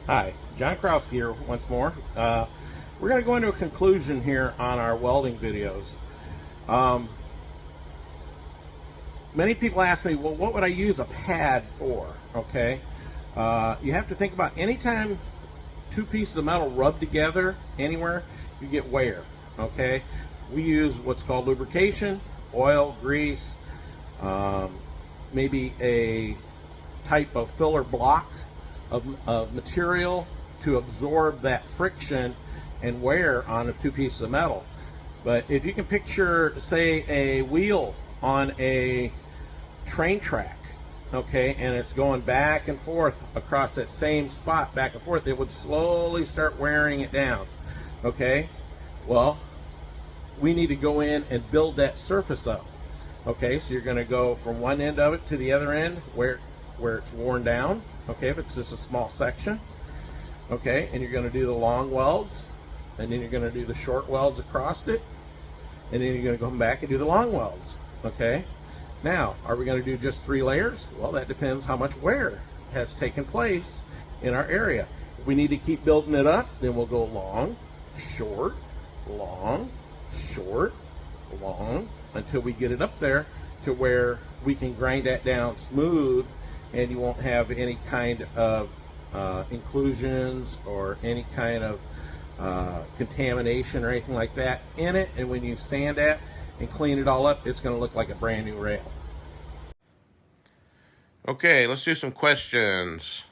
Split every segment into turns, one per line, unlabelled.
Hi, John Kraus here once more. We're going to go into a conclusion here on our welding videos. Many people ask me, well, what would I use a pad for? Okay, you have to think about anytime two pieces of metal rub together anywhere, you get wear. Okay, we use what's called lubrication, oil, grease, maybe a type of filler block of material to absorb that friction and wear on the two pieces of metal. But if you can picture, say, a wheel on a train track, okay, and it's going back and forth across that same spot, back and forth, it would slowly start wearing it down. Okay, well, we need to go in and build that surface up. Okay, so you're going to go from one end of it to the other end where it's worn down. Okay, if it's just a small section. Okay, and you're going to do the long welds, and then you're going to do the short welds across it, and then you're going to come back and do the long welds. Okay, now are we going to do just 3 layers? Well, that depends how much wear has taken place in our area. If we need to keep building it up, then we'll go long, short, long, short, long, until we get it up there to where we can grind that down smooth, and you won't have any kind of inclusions or any kind of contamination or anything like that in it. And when you sand that and clean it all up, it's going to look like a brand new rail.
Okay, let's do some questions.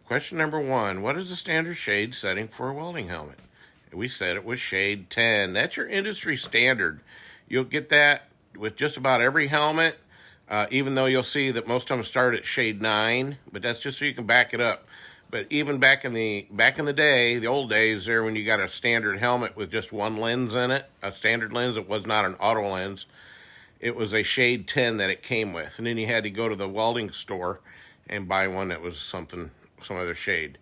Question number 1, what is the standard shade setting for a welding helmet? We said it was shade 10. That's your industry standard. You'll get that with just about every helmet. Even though you'll see that most of them start at shade 9, but that's just so you can back it up. But even back in the day, the old days there, when you got a standard helmet with just one lens in it, a standard lens, it was not an auto lens, it was a shade 10 that it came with. And then you had to go to the welding store and buy one that was some other shade.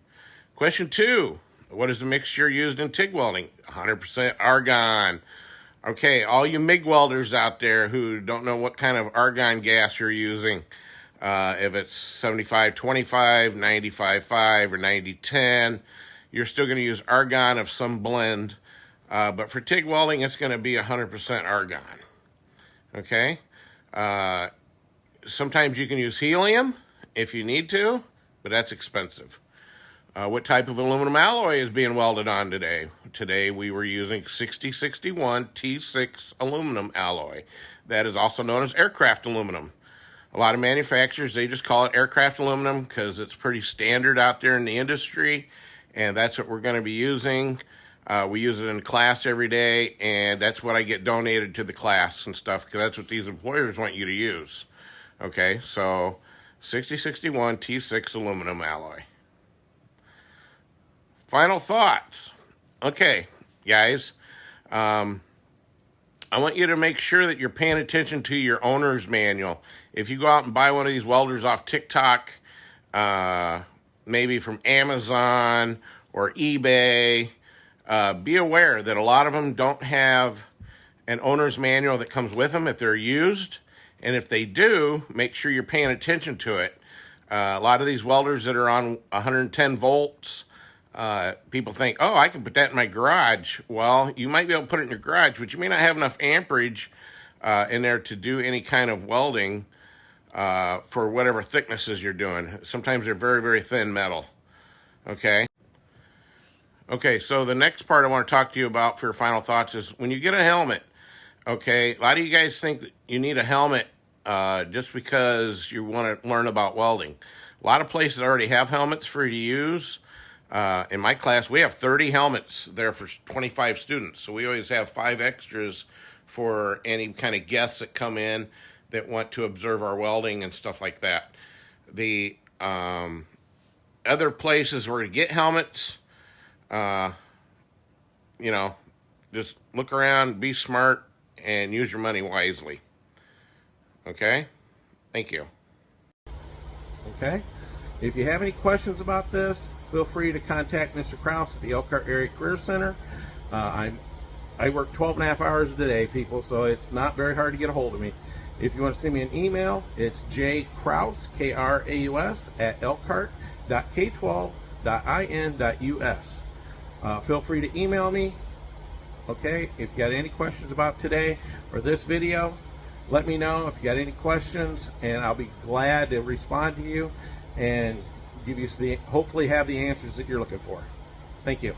Question 2, what is the mixture used in TIG welding? 100% argon. Okay, all you MIG welders out there who don't know what kind of argon gas you're using, if it's 75-25, 95-5, or 90-10, you're still going to use argon of some blend. But for TIG welding, it's going to be 100% argon. Okay? Sometimes you can use helium if you need to, but that's expensive. What type of aluminum alloy is being welded on today? Today we were using 6061 T6 aluminum alloy. That is also known as aircraft aluminum. A lot of manufacturers, they just call it aircraft aluminum because it's pretty standard out there in the industry, and that's what we're going to be using. We use it in class every day, and that's what I get donated to the class and stuff, because that's what these employers want you to use. Okay, so 6061 T6 aluminum alloy. Final thoughts. Okay, guys, I want you to make sure that you're paying attention to your owner's manual. If you go out and buy one of these welders off TikTok, maybe from Amazon or eBay, be aware that a lot of them don't have an owner's manual that comes with them if they're used. And if they do, make sure you're paying attention to it. A lot of these welders that are on 110 volts, people think, oh, I can put that in my garage. Well, you might be able to put it in your garage, but you may not have enough amperage in there to do any kind of welding for whatever thicknesses you're doing. Sometimes they're very, very thin metal. Okay, so the next part I want to talk to you about for your final thoughts is when you get a helmet. Okay, a lot of you guys think that you need a helmet just because you want to learn about welding. A lot of places already have helmets for you to use. In my class, we have 30 helmets there for 25 students. So we always have 5 extras for any kind of guests that come in that want to observe our welding and stuff like that. The other places where to get helmets, just look around, be smart, and use your money wisely. Okay? Thank you.
Okay? If you have any questions about this, feel free to contact Mr. Kraus at the Elkhart Area Career Center. I work 12.5 hours a day, people, so it's not very hard to get a hold of me. If you want to send me an email, it's jkraus, Kraus, @elkhart k12.in.us. Feel free to email me. Okay, if you got any questions about today or this video, let me know if you got any questions, and I'll be glad to respond to you and give you hopefully have the answers that you're looking for. Thank you.